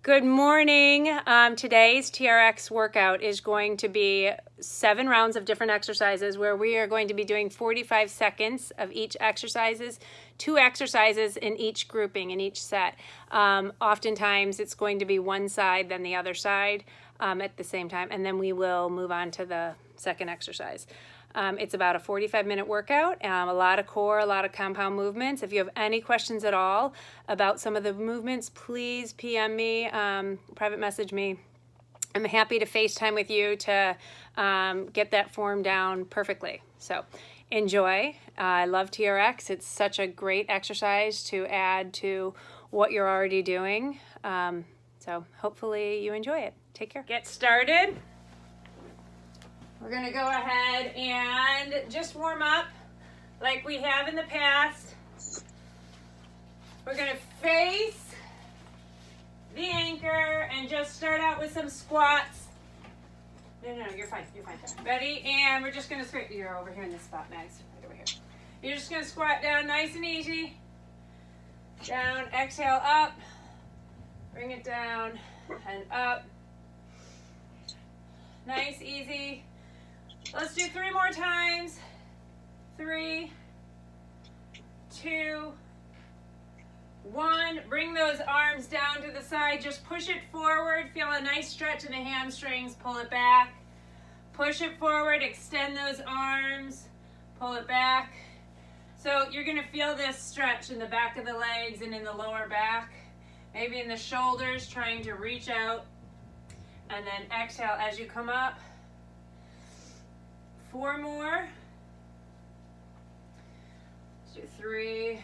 Good morning. Today's TRX workout is going to be 7 rounds of different exercises where we are going to be doing 45 seconds of each exercises, 2 exercises in each grouping, in each set. Oftentimes it's going to be one side, then the other side at the same time, and then we will move on to the second exercise. It's about a 45-minute workout, a lot of core, a lot of compound movements. If you have any questions at all about some of the movements, please PM me, private message me. I'm happy to FaceTime with you to get that form down perfectly. So enjoy. I love TRX. It's such a great exercise to add to what you're already doing. So hopefully you enjoy it. Take care. Get started. We're going to go ahead and just warm up like we have in the past. We're going to face the anchor and just start out with some squats. No, you're fine. You're fine. Ready? And we're just going to squat. You're over here in this spot, Max. Right over here. You're just going to squat down nice and easy. Down, exhale, up. Bring it down and up. Nice, easy. Let's do 3 more times. 3, 2, 1. Bring those arms down to the side. Just push it forward. Feel a nice stretch in the hamstrings. Pull it back. Push it forward. Extend those arms. Pull it back. So you're going to feel this stretch in the back of the legs and in the lower back. Maybe in the shoulders, trying to reach out. And then exhale as you come up. 4 more. Let's do 3.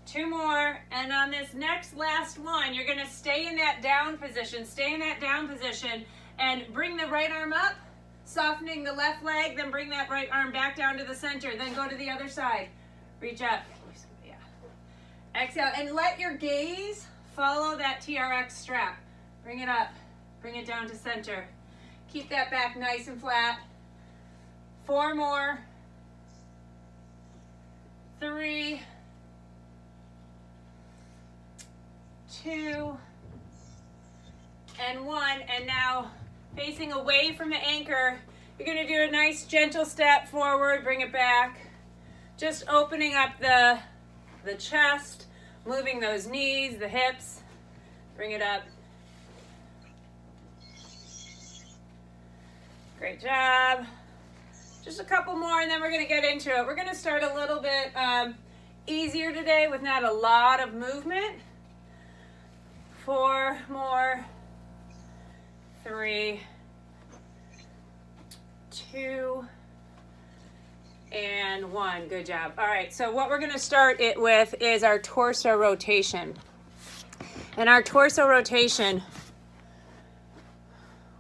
2 more. And on this next last one, you're going to stay in that down position. Stay in that down position and bring the right arm up, softening the left leg, then bring that right arm back down to the center. Then go to the other side. Reach up. Yeah. Exhale and let your gaze follow that TRX strap. Bring it up. Bring it down to center. Keep that back nice and flat. 4 more. 3, 2, and 1. And now facing away from the anchor, you're going to do a nice gentle step forward, bring it back. Just opening up the chest, moving those knees, the hips. Bring it up. Great job. Just a couple more and then we're going to get into it. We're going to start a little bit easier today with not a lot of movement. 4 more. 3, 2, and 1. Good job. All right, so what we're going to start it with is our torso rotation. And our torso rotation,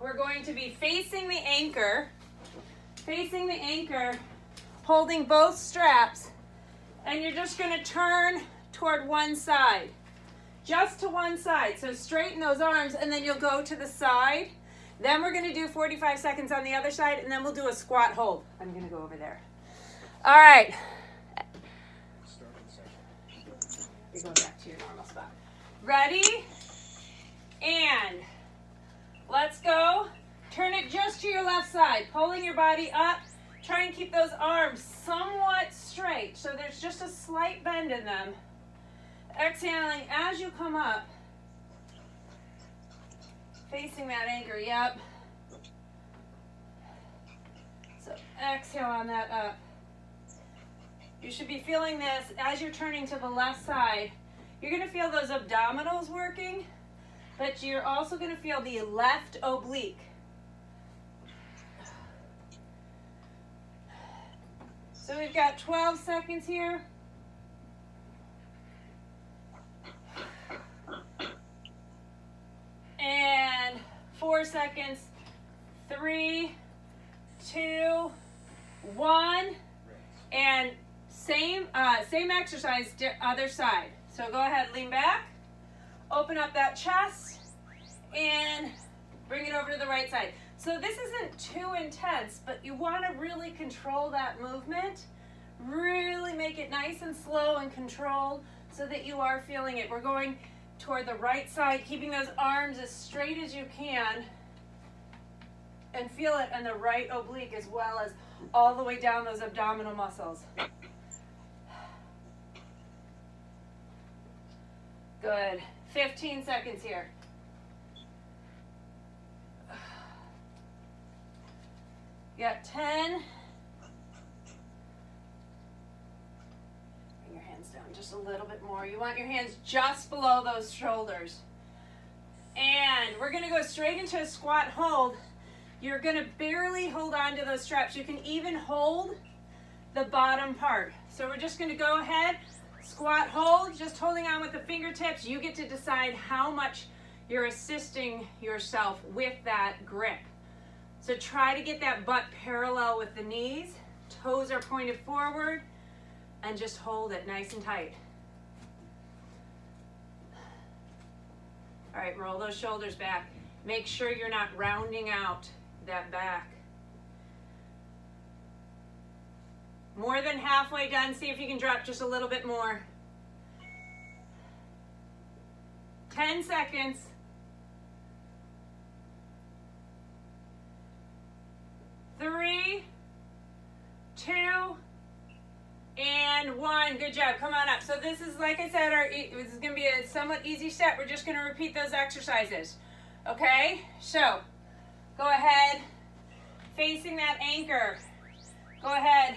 we're going to be facing the anchor, holding both straps, and you're just going to turn toward one side, just to one side. So straighten those arms, and then you'll go to the side. Then we're going to do 45 seconds on the other side, and then we'll do a squat hold. I'm going to go over there. All right. You're going back to your normal spot. Ready? And let's go. Turn it just to your left side, pulling your body up. Try and keep those arms somewhat straight, so there's just a slight bend in them. Exhaling as you come up. Facing that anchor, yep. So exhale on that up. You should be feeling this as you're turning to the left side. You're going to feel those abdominals working, but you're also going to feel the left oblique. So we've got 12 seconds here. And 4 seconds. 3, 2, 1. And same exercise, other side. So go ahead, lean back. Open up that chest. And bring it over to the right side. So this isn't too intense, but you want to really control that movement. Really make it nice and slow and controlled so that you are feeling it. We're going toward the right side, keeping those arms as straight as you can, and feel it in the right oblique as well as all the way down those abdominal muscles. Good. 15 seconds here. You got 10. Bring your hands down just a little bit more. You want your hands just below those shoulders. And we're going to go straight into a squat hold. You're going to barely hold on to those straps. You can even hold the bottom part. So we're just going to go ahead, squat hold, just holding on with the fingertips. You get to decide how much you're assisting yourself with that grip. So try to get that butt parallel with the knees. Toes are pointed forward, and just hold it nice and tight. All right, roll those shoulders back. Make sure you're not rounding out that back. More than halfway done. See if you can drop just a little bit more. 10 seconds. 3, 2, and 1. Good job. Come on up. So this is, like I said, this is going to be a somewhat easy step. We're just going to repeat those exercises. Okay? So go ahead, facing that anchor. Go ahead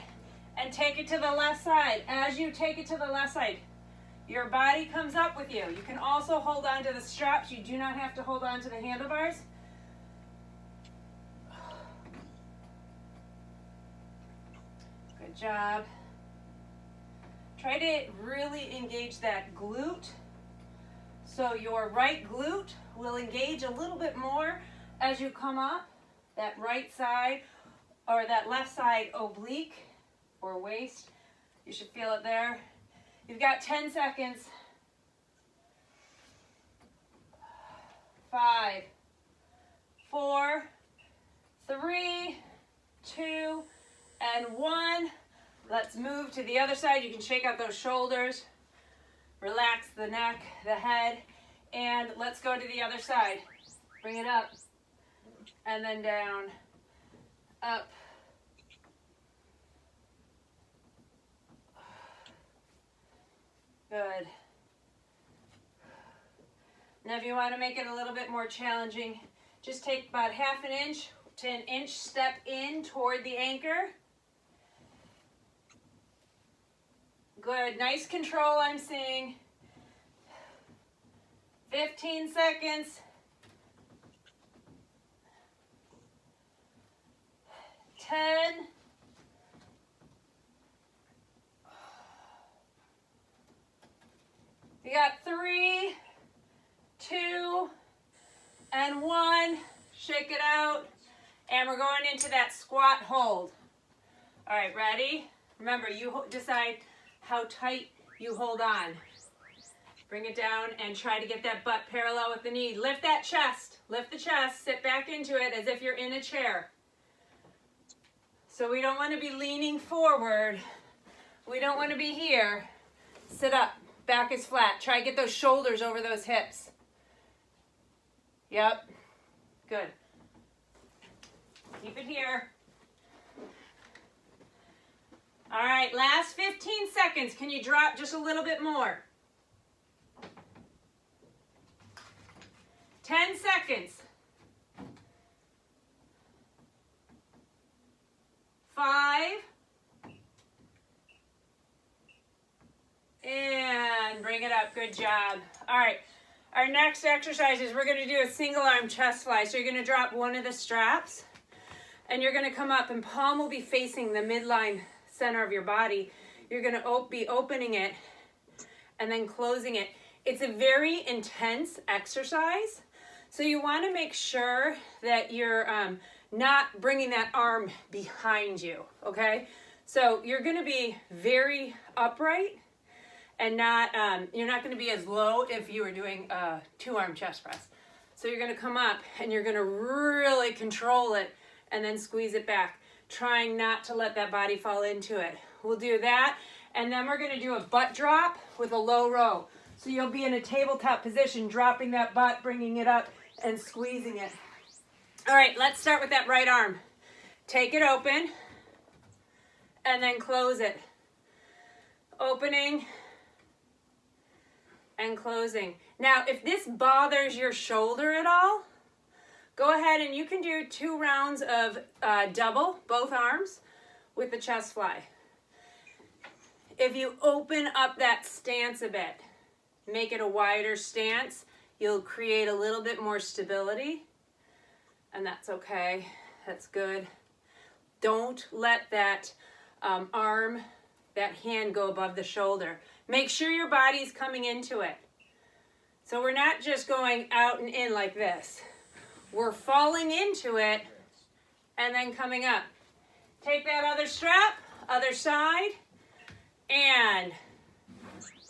and take it to the left side. As you take it to the left side, your body comes up with you. You can also hold on to the straps. You do not have to hold on to the handlebars. Good job. Try to really engage that glute. So your right glute will engage a little bit more as you come up. That right side or that left side oblique or waist. You should feel it there. You've got 10 seconds. 5, 4, 3, 2, and 1. Let's move to the other side. You can shake out those shoulders. Relax the neck, the head, and let's go to the other side. Bring it up, and then down, up. Good. Now if you want to make it a little bit more challenging, just take about ½ an inch to an inch step in toward the anchor. Good, nice control I'm seeing. 15 seconds. 10. You got 3, 2, and 1. Shake it out. And we're going into that squat hold. All right, ready? Remember, you decide how tight you hold on. Bring it down and try to get that butt parallel with the knee. Lift that chest. Lift the chest. Sit back into it as if you're in a chair. So we don't want to be leaning forward. We don't want to be here. Sit up. Back is flat. Try to get those shoulders over those hips. Yep. Good. Keep it here. All right, last 15 seconds. Can you drop just a little bit more? 10 seconds. 5. And bring it up. Good job. All right. Our next exercise is we're going to do a single arm chest fly. So you're going to drop one of the straps and you're going to come up and palm will be facing the midline center of your body. You're going to be opening it and then closing it. It's a very intense exercise. So you want to make sure that you're not bringing that arm behind you. Okay. So you're going to be very upright. And you're not going to be as low if you were doing a 2-arm chest press. So you're going to come up and you're going to really control it and then squeeze it back, trying not to let that body fall into it. We'll do that, and then we're going to do a butt drop with a low row. So you'll be in a tabletop position, dropping that butt, bringing it up, and squeezing it. All right, let's start with that right arm. Take it open, and then close it. Opening and closing. Now, if this bothers your shoulder at all, go ahead and you can do 2 rounds of double, both arms, with the chest fly. If you open up that stance a bit, make it a wider stance, you'll create a little bit more stability, and that's okay. That's good. Don't let that arm, that hand go above the shoulder. Make sure your body's coming into it. So we're not just going out and in like this. We're falling into it and then coming up. Take that other strap, other side, and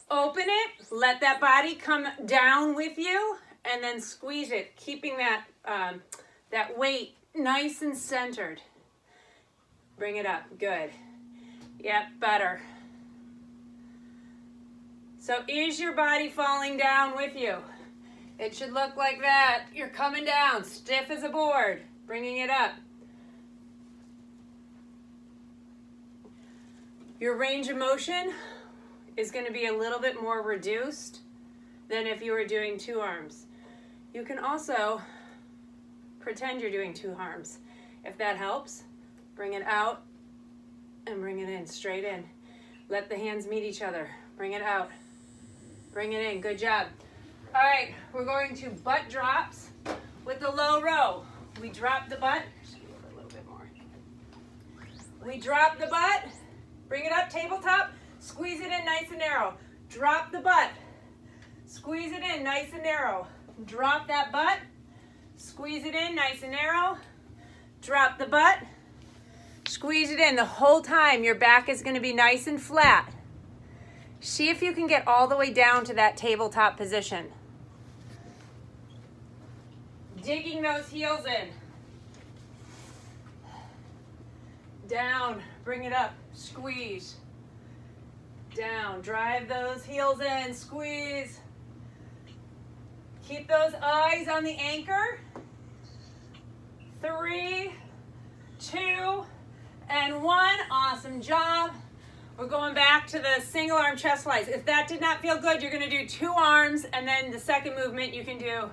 open it. Let that body come down with you, and then squeeze it, keeping that, that weight nice and centered. Bring it up. Good. Yep, better. So is your body falling down with you? It should look like that. You're coming down, stiff as a board, bringing it up. Your range of motion is going to be a little bit more reduced than if you were doing 2 arms. You can also pretend you're doing 2 arms. If that helps, bring it out and bring it in, straight in. Let the hands meet each other. Bring it out. Bring it in. Good job. All right, we're going to butt drops with the low row. We drop the butt. Just move it a little bit more. We drop the butt. Bring it up, tabletop. Squeeze it in nice and narrow. Drop the butt. Squeeze it in nice and narrow. Drop that butt. Squeeze it in nice and narrow. Drop the butt. Squeeze it in. The whole time your back is going to be nice and flat. See if you can get all the way down to that tabletop position. Digging those heels in. Down. Bring it up. Squeeze. Down. Drive those heels in. Squeeze. Keep those eyes on the anchor. 3, 2, and 1. Awesome job. We're going back to the single arm chest flies. If that did not feel good, you're going to do 2 arms, and then the second movement you can do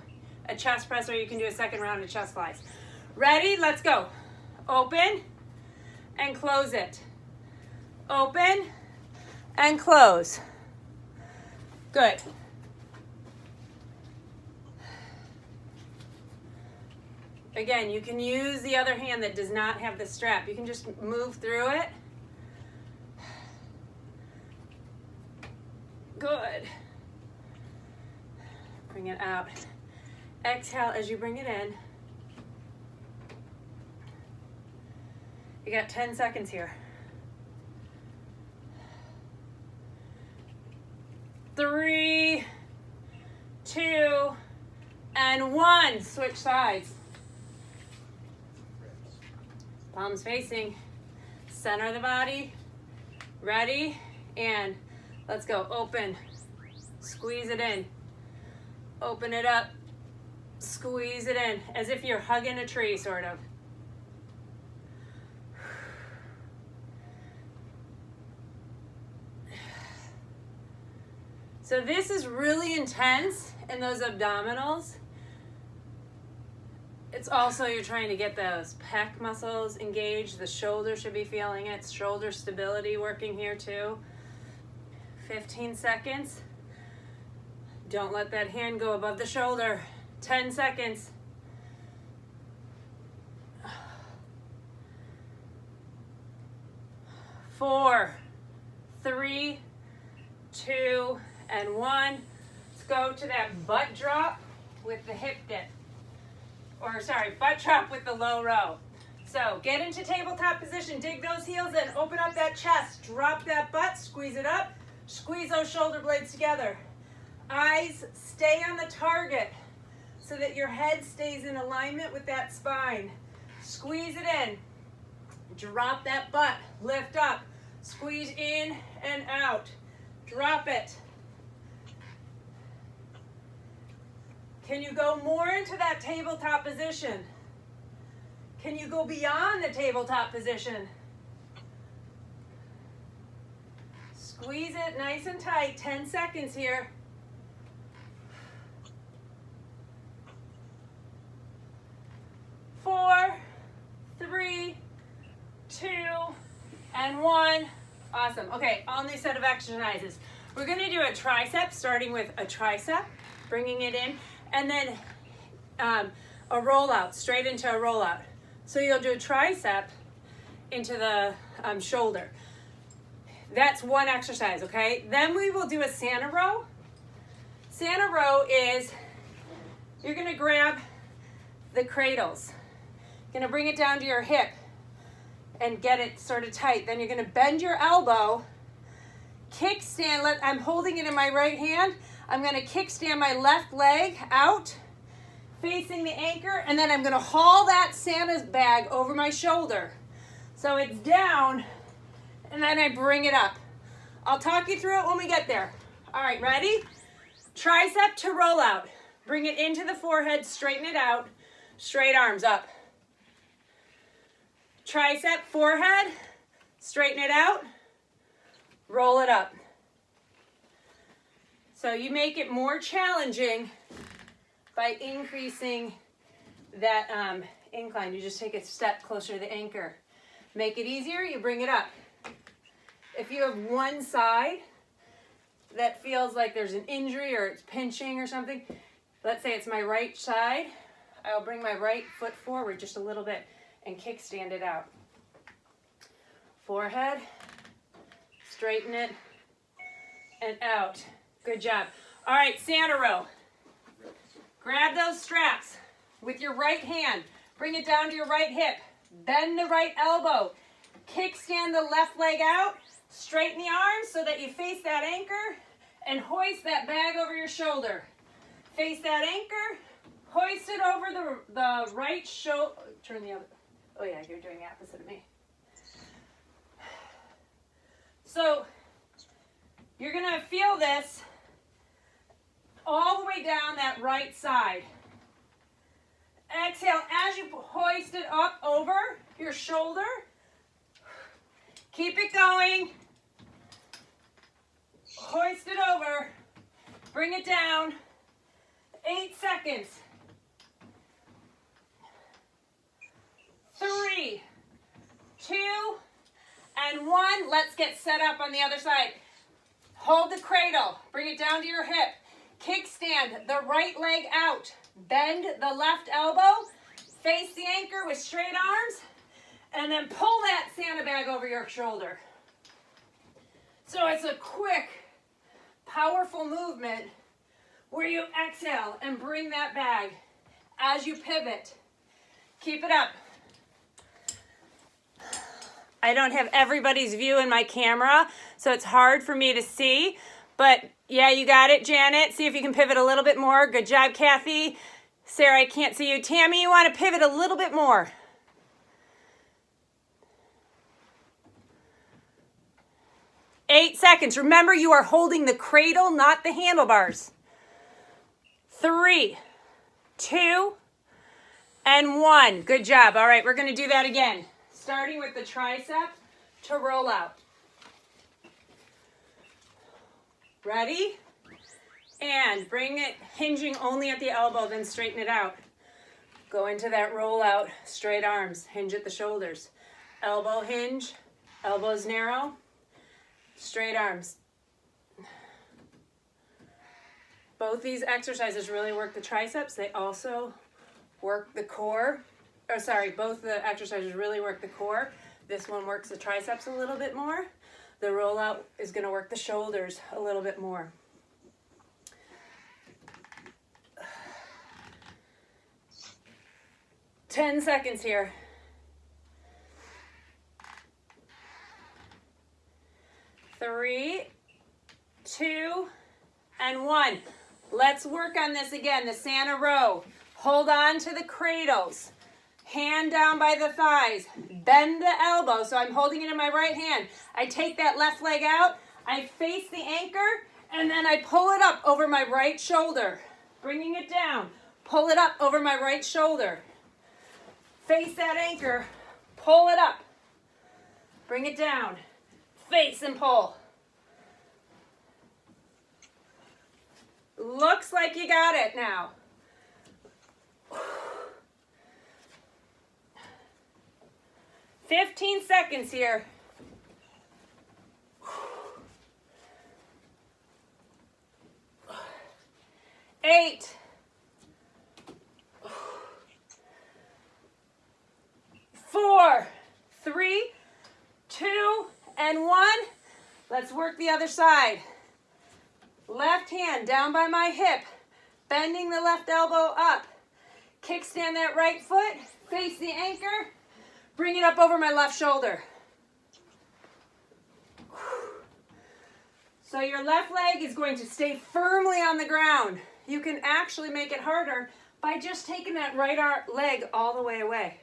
a chest press, or you can do a second round of chest flies. Ready? Let's go. Open and close it. Open and close. Good. Again, you can use the other hand that does not have the strap. You can just move through it. Good. Bring it out. Exhale as you bring it in. You got 10 seconds here. 3, 2, and 1. Switch sides. Palms facing. Center of the body. Ready? And let's go. Open. Squeeze it in. Open it up. Squeeze it in. As if you're hugging a tree, sort of. So this is really intense in those abdominals. It's also you're trying to get those pec muscles engaged. The shoulder should be feeling it. Shoulder stability working here too. 15 seconds. Don't let that hand go above the shoulder. 10 seconds. 4, 3, 2, and 1. Let's go to that butt drop with the hip dip. Or sorry, butt drop with the low row. So get into tabletop position, dig those heels in, open up that chest, drop that butt, squeeze it up, squeeze those shoulder blades together. Eyes stay on the target so that your head stays in alignment with that spine. Squeeze it in, drop that butt, lift up, squeeze in and out, drop it. Can you go more into that tabletop position? Can you go beyond the tabletop position? Squeeze it nice and tight, 10 seconds here. 4, 3, 2, and 1. Awesome. Okay, all new set of exercises. We're going to do a tricep, starting with a tricep, bringing it in, and then a rollout, straight into a rollout. So you'll do a tricep into the shoulder. That's one exercise, okay? Then we will do a Santa row. Santa row is, you're going to grab the cradles. You're going to bring it down to your hip and get it sort of tight. Then you're going to bend your elbow, kickstand. I'm holding it in my right hand. I'm going to kickstand my left leg out, facing the anchor, and then I'm going to haul that Santa's bag over my shoulder. So it's down, and then I bring it up. I'll talk you through it when we get there. All right, ready? Tricep to roll out. Bring it into the forehead, straighten it out, straight arms up. Tricep, forehead, straighten it out, roll it up. So you make it more challenging by increasing that incline. You just take a step closer to the anchor. Make it easier, you bring it up. If you have one side that feels like there's an injury or it's pinching or something, let's say it's my right side, I'll bring my right foot forward just a little bit and kickstand it out. Forehead, straighten it, and out. Good job. All right, Santa row. Grab those straps with your right hand. Bring it down to your right hip. Bend the right elbow. Kickstand the left leg out. Straighten the arms so that you face that anchor and hoist that bag over your shoulder. Face that anchor, hoist it over the right shoulder. Turn the other. Oh yeah, you're doing the opposite of me. So you're going to feel this all the way down that right side. Exhale as you hoist it up over your shoulder. Keep it going. Hoist it over. Bring it down. 8 seconds. 3, 2, and 1. Let's get set up on the other side. Hold the cradle. Bring it down to your hip. Kickstand the right leg out. Bend the left elbow. Face the anchor with straight arms. And then pull that Santa bag over your shoulder. So it's a quick, powerful movement where you exhale and bring that bag as you pivot. Keep it up. I don't have everybody's view in my camera, so it's hard for me to see. But yeah, you got it, Janet. See if you can pivot a little bit more. Good job, Kathy. Sarah, I can't see you. Tammy, you want to pivot a little bit more. Eight seconds. Remember, you are holding the cradle, not the handlebars. 3, 2, and 1. Good job. All right, we're going to do that again. Starting with the tricep to roll out. Ready? And bring it hinging only at the elbow, then straighten it out. Go into that roll out, straight arms, hinge at the shoulders. Elbow hinge, elbows narrow, straight arms. Both these exercises really work the triceps. They also work the core. Both the exercises really work the core. This one works the triceps a little bit more. The rollout is going to work the shoulders a little bit more. Ten seconds here. 3, 2, and 1. Let's work on this again, the Santa row. Hold on to the cradles. Hand down by the thighs. Bend the elbow. So I'm holding it in my right hand. I take that left leg out. I face the anchor. And then I pull it up over my right shoulder. Bringing it down. pull it up over my right shoulder. Face that anchor, pull it up. Bring it down. Face and pull. Looks like you got it now. 15 seconds here. 8, 4, 3, 2, and 1. Let's work the other side. Left hand down by my hip, bending the left elbow up. Kickstand that right foot, face the anchor, bring it up over my left shoulder. So your left leg is going to stay firmly on the ground. You can actually make it harder by just taking that right leg all the way away.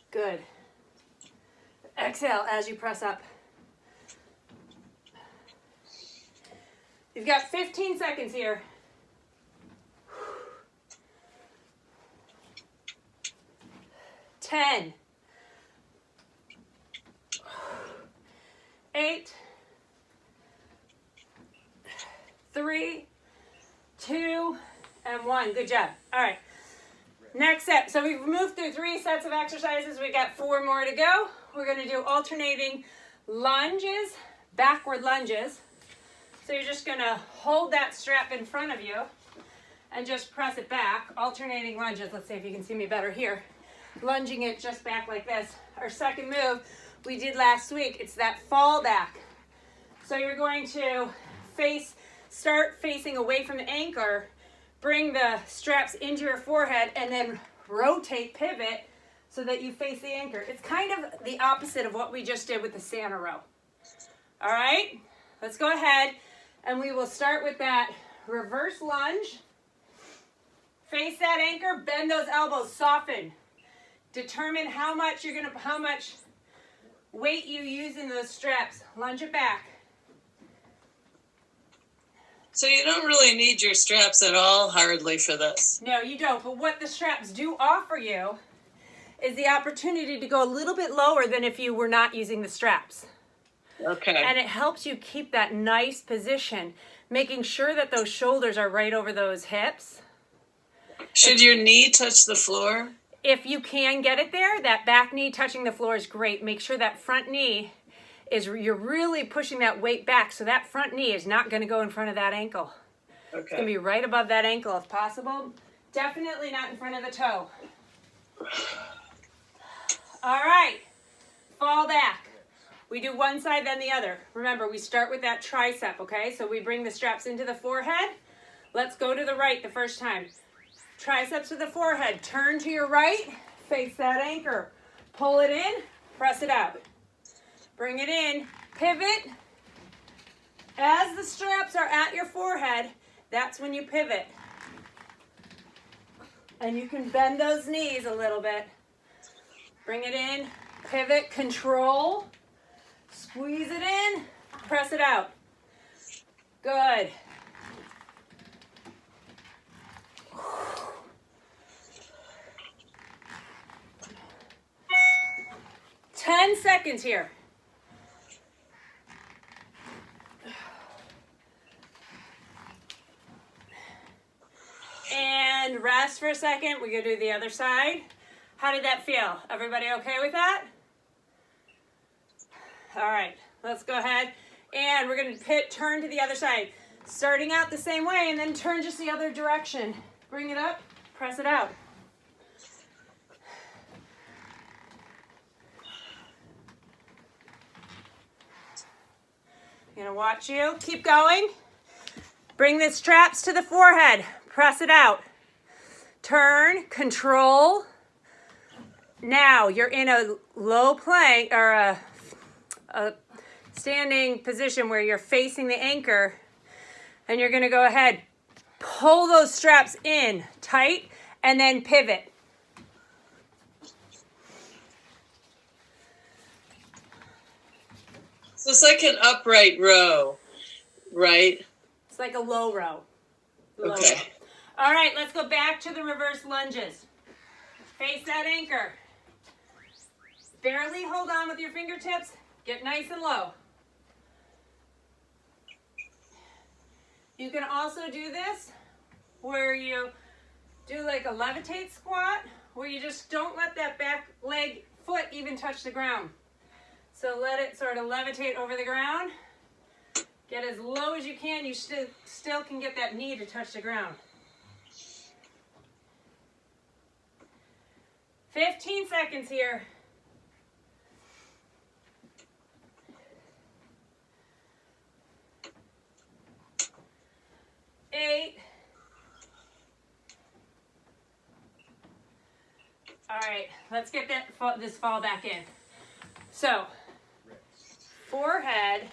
Good. Exhale as you press up. You've got 15 seconds here. 10, 8, 3, 2, and 1. Good job. All right. Next set. So we've moved through 3 sets of exercises. We've got 4 more to go. We're going to do alternating lunges, backward lunges. So you're just going to hold that strap in front of you and just press it back. Alternating lunges. Let's see if you can see me better here. Lunging it just back like this. Our second move we did last week. It's that fall back. So you're going to start facing away from the anchor, bring the straps into your forehead, and then rotate, pivot, so that you face the anchor. It's kind of the opposite of what we just did with the Santa row. All right, let's go ahead, and we will start with that reverse lunge. Face that anchor, bend those elbows, soften. Determine how much weight you use in those straps. Lunge it back. So you don't really need your straps at all, hardly, for this. No, you don't. But what the straps do offer you is the opportunity to go a little bit lower than if you were not using the straps. Okay. And it helps you keep that nice position, making sure that those shoulders are right over those hips. Should your knee touch the floor? If you can get it there, that back knee touching the floor is great. Make sure that front knee you're really pushing that weight back, so that front knee is not going to go in front of that ankle. Okay. It's going to be right above that ankle if possible. Definitely not in front of the toe. All right, fall back. We do one side, then the other. Remember, we start with that tricep, okay? So we bring the straps into the forehead. Let's go to the right the first time. Triceps to the forehead. Turn to your right, face that anchor. Pull it in, press it out. Bring it in, pivot. As the straps are at your forehead, that's when you pivot. And you can bend those knees a little bit. Bring it in, pivot, control. Squeeze it in, press it out. Good. Ten seconds here. And rest for a second. We're going to do the other side. How did that feel? Everybody okay with that? All right, let's go ahead. And we're going to turn to the other side. Starting out the same way and then turn just the other direction. Bring it up, press it out. I'm going to watch you. Keep going. Bring the straps to the forehead. Press it out. Turn, control. Now you're in a low plank or a standing position where you're facing the anchor, and you're going to go ahead, pull those straps in tight, and then pivot. So it's like an upright row, right? It's like a low row. Low Okay. row. All right, let's go back to the reverse lunges. Face that anchor. Barely hold on with your fingertips. Get nice and low. You can also do this where you do like a levitate squat, where you just don't let that back leg foot even touch the ground. So let it sort of levitate over the ground. Get as low as you can. You still can get that knee to touch the ground. 15 seconds here. 8. All right, let's get this fall back in. So, forehead,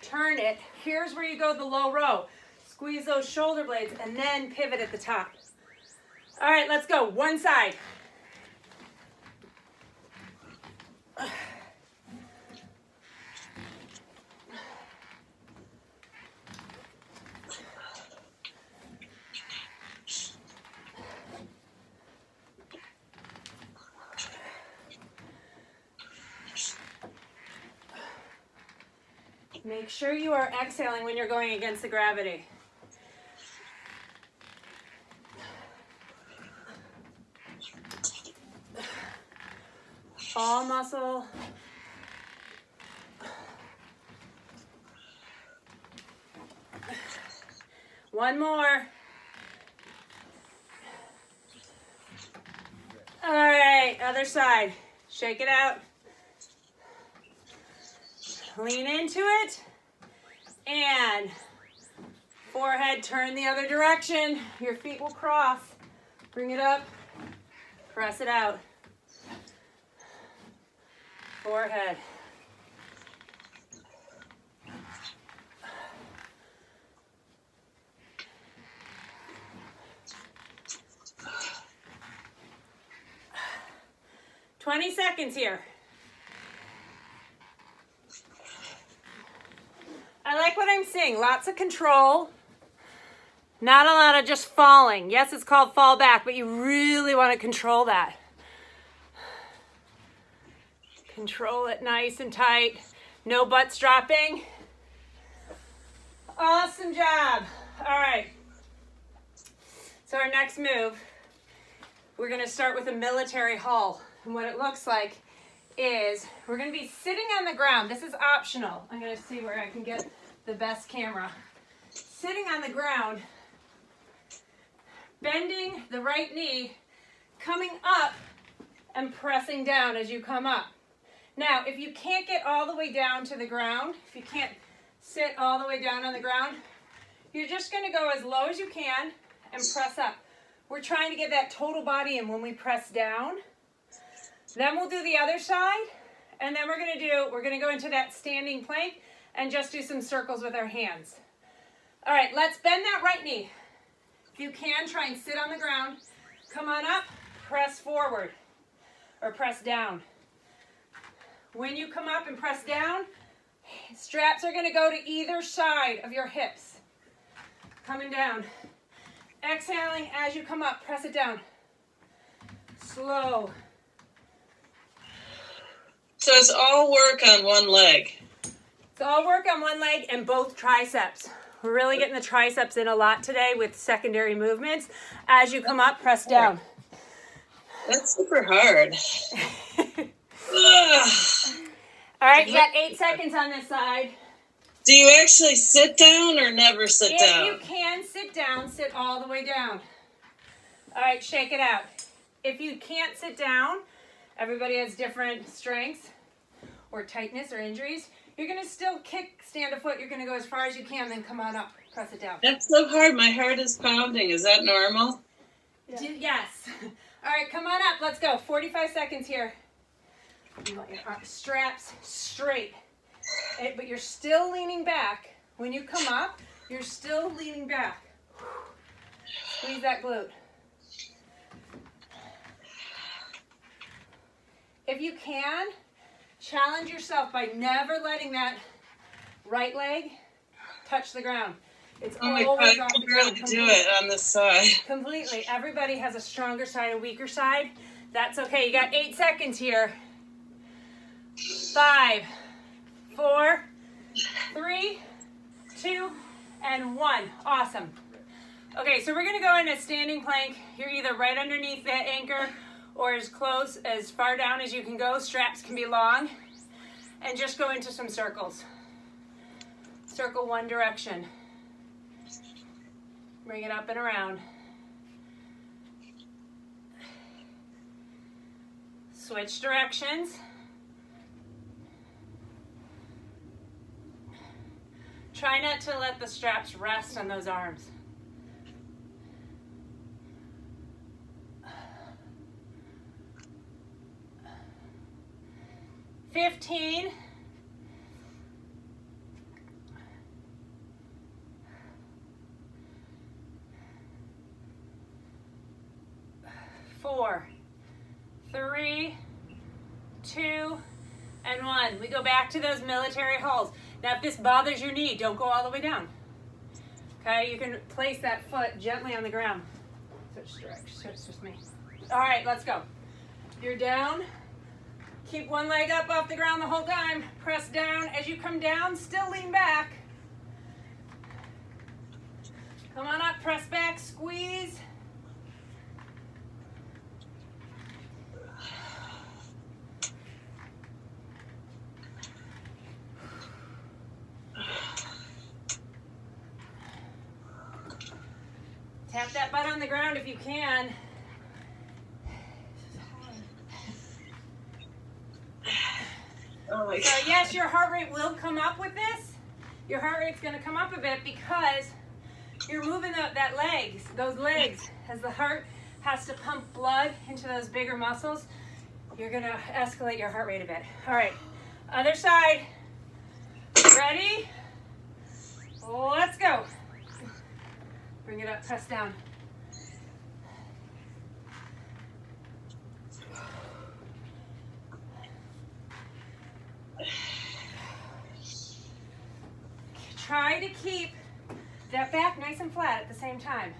turn it. Here's where you go the low row. Squeeze those shoulder blades and then pivot at the top. All right, let's go. One side. Make sure you are exhaling when you're going against the gravity. All muscle. One more. All right, other side. Shake it out. Lean into it. And forehead, turn the other direction. Your feet will cross. Bring it up. Press it out. Forehead. "20 seconds here. I like what I'm seeing. Lots of control. Not a lot of just falling. Yes, it's called fall back, but you really want to control that. Control it nice and tight. No butts dropping. Awesome job. All right. So our next move, we're going to start with a military haul. And what it looks like is we're going to be sitting on the ground. This is optional. I'm going to see where I can get the best camera. Sitting on the ground, bending the right knee, coming up and pressing down as you come up. Now, if you can't get all the way down to the ground, if you can't sit all the way down on the ground, you're just going to go as low as you can and press up. We're trying to get that total body in when we press down. Then we'll do the other side, and then we're going to go into that standing plank and just do some circles with our hands. All right, let's bend that right knee. If you can, try and sit on the ground. Come on up, press forward, or press down. When you come up and press down, straps are going to go to either side of your hips. Coming down. Exhaling as you come up, press it down. Slow. So it's all work on one leg. It's all work on one leg and both triceps. We're really getting the triceps in a lot today with secondary movements. As you come up, press down. That's super hard. All right, you got 8 seconds on this side. Do you actually sit down or never sit down? If you can sit down, sit all the way down. All right, shake it out. If you can't sit down, everybody has different strengths or tightness or injuries. You're going to still stand a foot. You're going to go as far as you can, then come on up. Press it down. That's so hard. My heart is pounding. Is that normal? Yeah. Yes. All right, come on up. Let's go. 45 seconds here. You want your straps straight. But you're still leaning back. When you come up, you're still leaning back. Squeeze that glute. If you can, challenge yourself by never letting that right leg touch the ground. It's Oh my always God, I off can the barely ground do it on this side. completely. Everybody has a stronger side, a weaker side. That's okay. You got 8 seconds here. 5, 4, 3, 2, and 1. Awesome. Okay, so we're going to go in a standing plank. You're either right underneath that anchor or as close, as far down as you can go. Straps can be long. And just go into some circles. Circle one direction. Bring it up and around. Switch directions. Try not to let the straps rest on those arms. $15. 4, 3, 2, and 1. We go back to those military holds. Now if this bothers your knee, don't go all the way down. Okay, you can place that foot gently on the ground. Switch direction, so it's just me. All right, let's go. You're down. Keep one leg up off the ground the whole time. Press down. As you come down, still lean back. Come on up, press back, squeeze. Tap that butt on the ground if you can. Oh my So God. yes, your heart rate will come up with this. Your heart rate's going to come up a bit because you're moving those legs. As the heart has to pump blood into those bigger muscles, you're going to escalate your heart rate a bit. All right, other side. Ready? Let's go. Bring it up, press down. Try to keep that back nice and flat at the same time.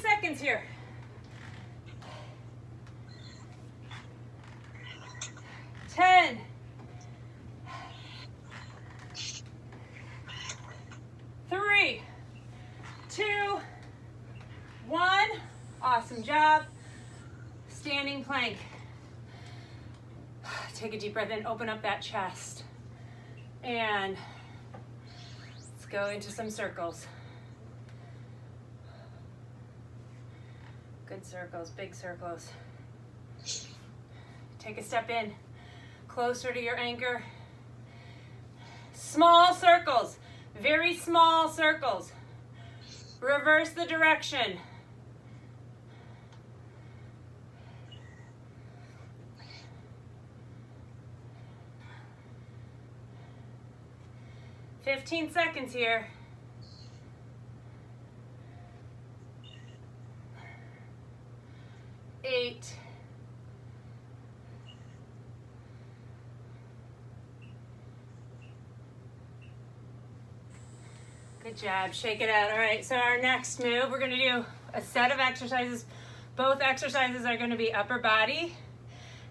Seconds here. 10. 3, 2, 1. Awesome job. Standing plank. Take a deep breath in, open up that chest. And let's go into some circles. Good circles, big circles. Take a step in, closer to your anchor. Small circles, very small circles. Reverse the direction. "15 seconds here. 8. 'Good job. Shake it out. All right, so our next move, we're going to do a set of exercises. Both exercises are going to be upper body.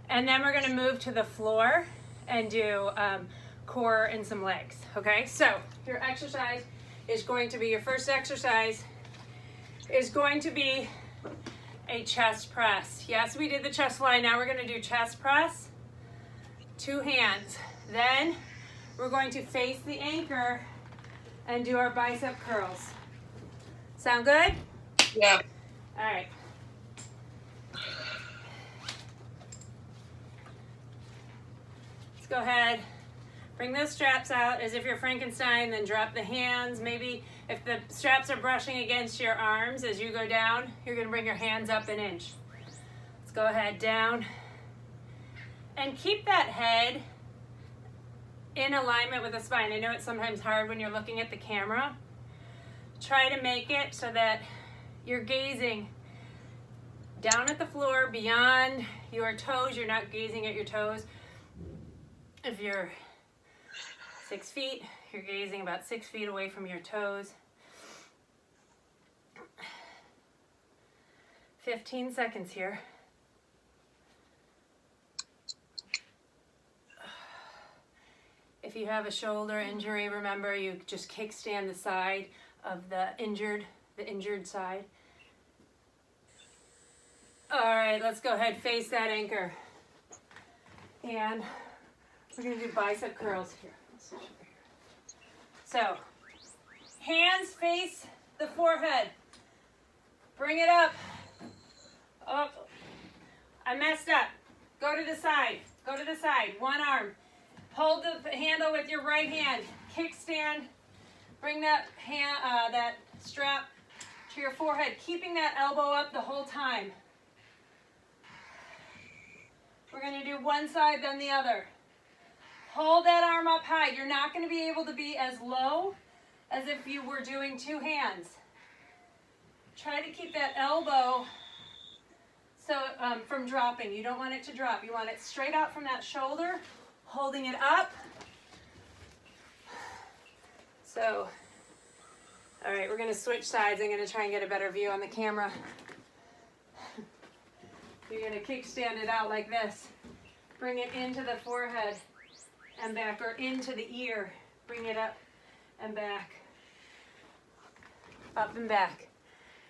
And then we're going to move to the floor and do core and some legs. Okay, so your exercise is going to be, your first exercise is going to be a chest press. Yes, we did the chest fly. Now we're going to do chest press. 2 hands. Then we're going to face the anchor and do our bicep curls. Sound good? Yeah. All right. Let's go ahead. Bring those straps out as if you're Frankenstein, then drop the hands. Maybe if the straps are brushing against your arms as you go down, you're going to bring your hands up an inch. Let's go ahead, down. And keep that head in alignment with the spine. I know it's sometimes hard when you're looking at the camera. Try to make it so that you're gazing down at the floor, beyond your toes. You're not gazing at your toes. If you're 6 feet, you're gazing about 6 feet away from your toes. 15 seconds here. If you have a shoulder injury, remember you just kickstand the side of the injured side. All right, let's go ahead, face that anchor. And we're gonna do bicep curls here. So, hands face the forehead. Bring it up. Up. I messed up. Go to the side. Go to the side. One arm. Hold the handle with your right hand. Kickstand. Bring that hand, that strap to your forehead, keeping that elbow up the whole time. We're going to do one side, then the other. Hold that arm up high. You're not going to be able to be as low as if you were doing two hands. Try to keep that elbow from dropping. You don't want it to drop. You want it straight out from that shoulder, holding it up. So, all right, we're going to switch sides. I'm going to try and get a better view on the camera. You're going to kickstand it out like this. Bring it into the forehead and back, or into the ear. Bring it up and back. Up and back.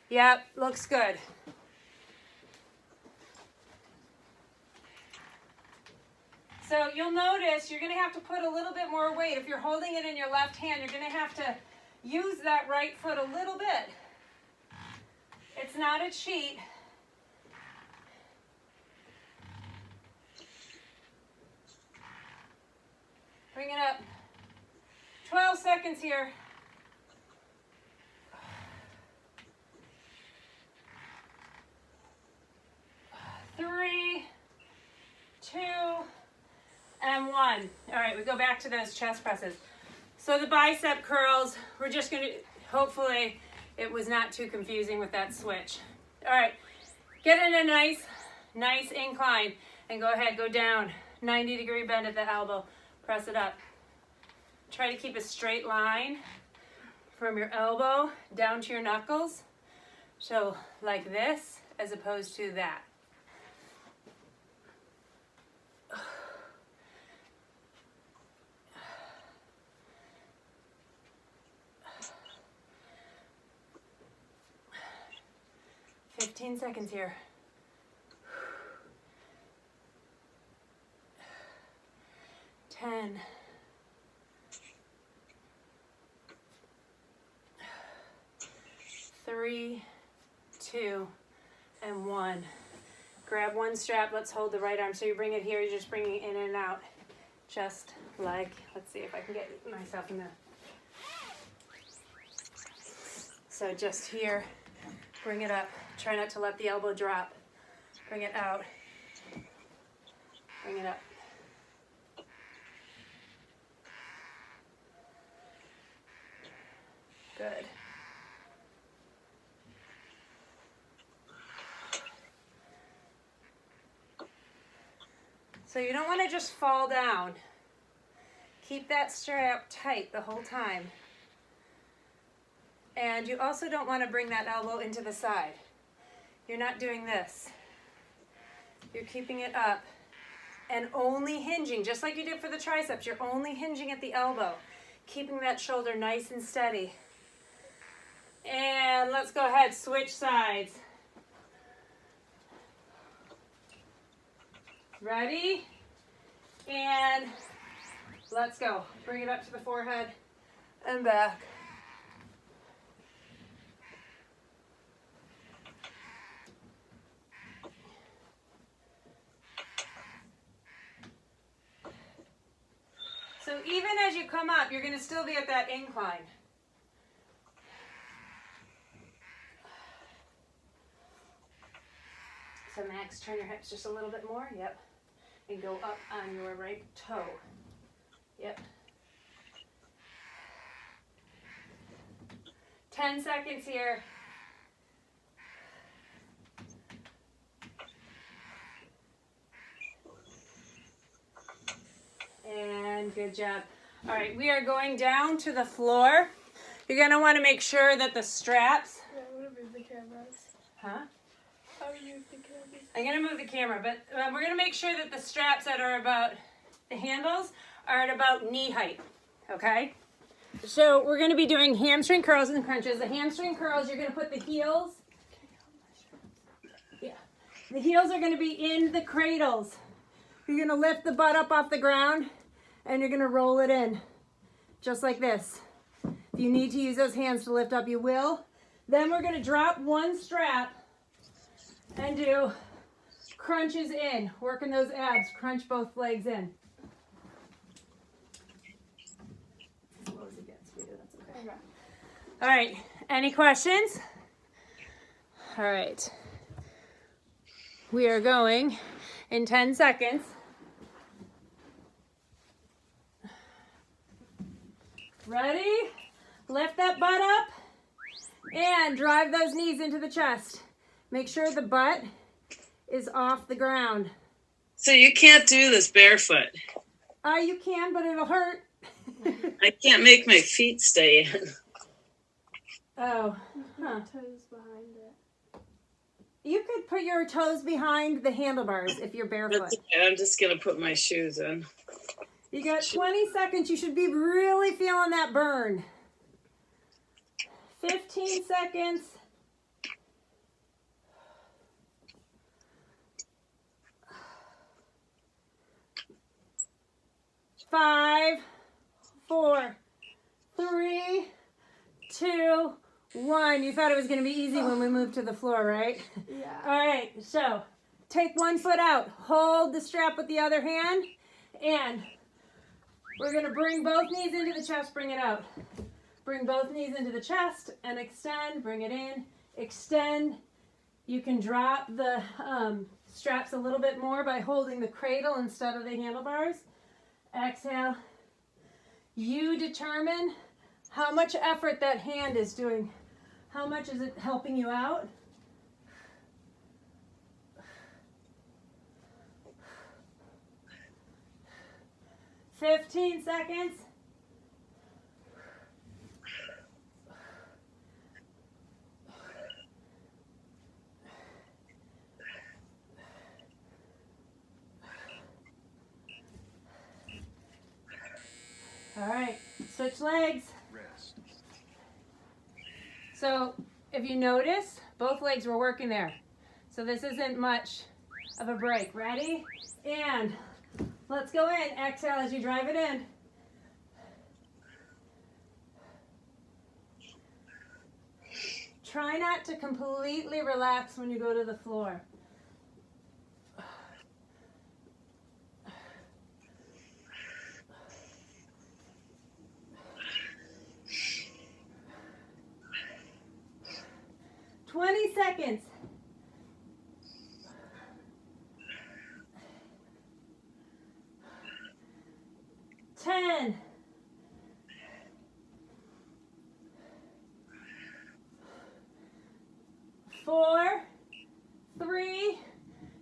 Yep, looks good. So you'll notice you're going to have to put a little bit more weight. If you're holding it in your left hand, you're going to have to use that right foot a little bit. It's not a cheat. Bring it up. 12 seconds here. 3, 2, and 1. All right, we go back to those chest presses. So the bicep curls, we're just going to, hopefully it was not too confusing with that switch. All right, get in a nice incline and go ahead, go down. 90-degree bend at the elbow. Press it up. Try to keep a straight line from your elbow down to your knuckles. So like this as opposed to that. Fifteen seconds here. 10. 3, 2, and 1. Grab one strap. Let's hold the right arm. So you bring it here. You're just bringing it in and out. Just like, let's see if I can get myself in the... So just here. Bring it up. Try not to let the elbow drop. Bring it out. Bring it up. Good. So you don't want to just fall down. Keep that strap tight the whole time. And you also don't want to bring that elbow into the side. You're not doing this. You're keeping it up and only hinging, just like you did for the triceps. You're only hinging at the elbow, keeping that shoulder nice and steady. And let's go ahead, switch sides. Ready? And let's go. Bring it up to the forehead and back. So even as you come up, you're going to still be at that incline. So Max, turn your hips just a little bit more. Yep. And go up on your right toe. Yep. 10 seconds here. Good job. All right, we are going down to the floor. You're going to want to make sure that the straps... Yeah, I'm going to move the cameras. Huh? I'm going to move the cameras. I'm going to move the camera, but we're going to make sure that the straps that are about the handles are at about knee height, okay? So we're going to be doing hamstring curls and crunches. The hamstring curls, you're going to put the heels. Yeah. The heels are going to be in the cradles. You're going to lift the butt up off the ground and you're going to roll it in, just like this. If you need to use those hands to lift up, you will. Then we're going to drop one strap and do crunches in, working those abs, crunch both legs in. All right, any questions? All right, we are going in 10 seconds. Ready? Lift that butt up and drive those knees into the chest. Make sure the butt is off the ground. So you can't do this barefoot. You can, but it'll hurt. I can't make my feet stay in. Oh, huh. Toes behind it. You could put your toes behind the handlebars if you're barefoot. That's okay. I'm just going to put my shoes in. You got 20 seconds. You should be really feeling that burn. 15 seconds. 5, 4, 3, 2, 1. You thought it was going to be easy when we moved to the floor, right? Yeah. All right, so take one foot out. Hold the strap with the other hand. And we're going to bring both knees into the chest. Bring it out. Bring both knees into the chest and extend. Bring it in. Extend. You can drop the straps a little bit more by holding the cradle instead of the handlebars. Exhale. You determine how much effort that hand is doing. How much is it helping you out? $15 seconds. All right, switch legs. Rest. So if you notice, both legs were working there. So this isn't much of a break. Ready? And let's go in. Exhale as you drive it in. Try not to completely relax when you go to the floor. Seconds. 10. 4, 3,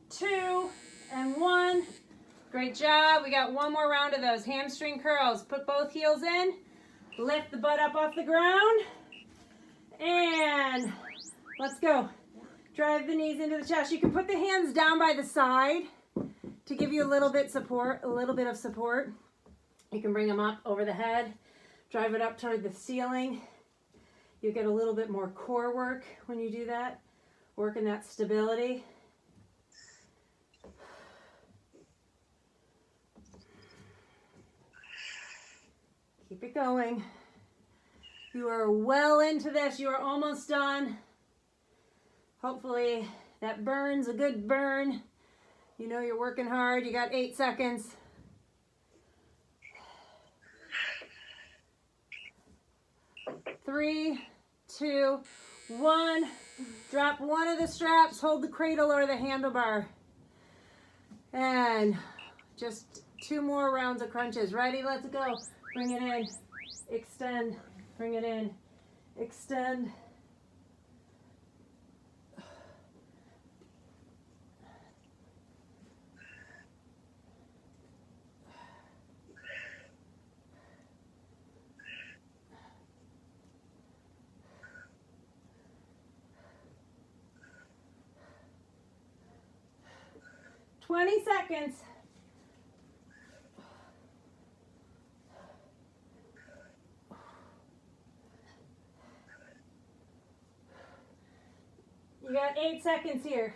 2, and 1. Great job. We got one more round of those hamstring curls. Put both heels in. Lift the butt up off the ground. And let's go. Drive the knees into the chest. You can put the hands down by the side to give you a little bit of support. You can bring them up over the head. Drive it up toward the ceiling. You get a little bit more core work when you do that. Working that stability. Keep it going. You are well into this. You are almost done. Hopefully that burn's a good burn. You know you're working hard. You got 8 seconds. 3, 2, 1. Drop one of the straps. Hold the cradle or the handlebar. And just 2 more rounds of crunches. Ready? Let's go. Bring it in. Extend. Bring it in. Extend. 20 seconds. You got 8 seconds here.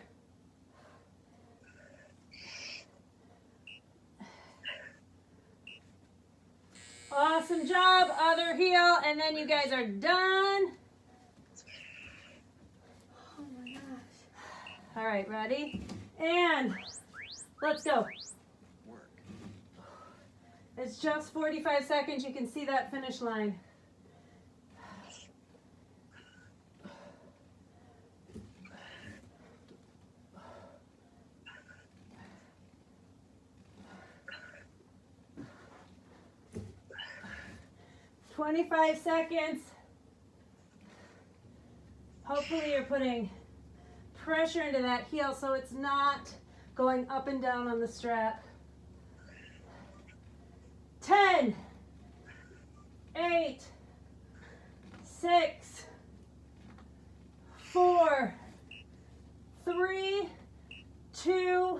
Awesome job. Other heel, and then you guys are done. Oh my gosh. All right, ready? And let's go. It's just 45 seconds. You can see that finish line. "25 seconds. Hopefully you're putting pressure into that heel so it's not going up and down on the strap. 10, 8, 6, 4, 3, 2,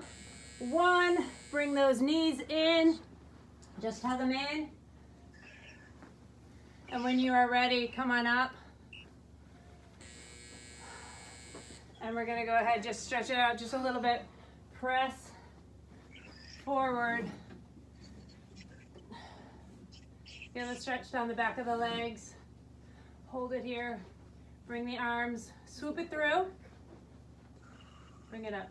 1. Bring those knees in. Just tug them in. And when you are ready, come on up. And we're gonna go ahead, just stretch it out just a little bit. Press forward. Feel the stretch down the back of the legs. Hold it here. Bring the arms, swoop it through. Bring it up.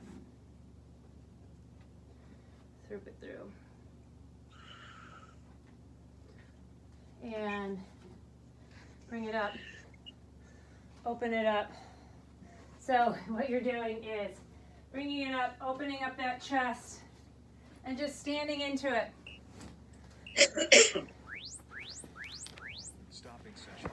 Swoop it through. And bring it up. Open it up. So what you're doing is bringing it up, opening up that chest, and just standing into it. Stopping session.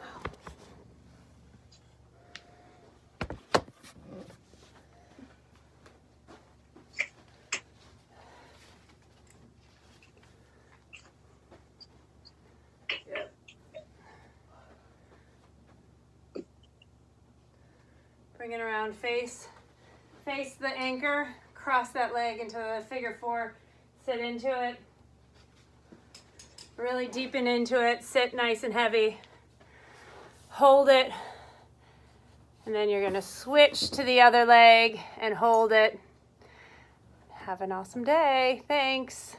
Bring it around, face the anchor, cross that leg into the figure 4, sit into it. Really deepen into it, sit nice and heavy. Hold it, and then you're gonna switch to the other leg and hold it. Have an awesome day, thanks.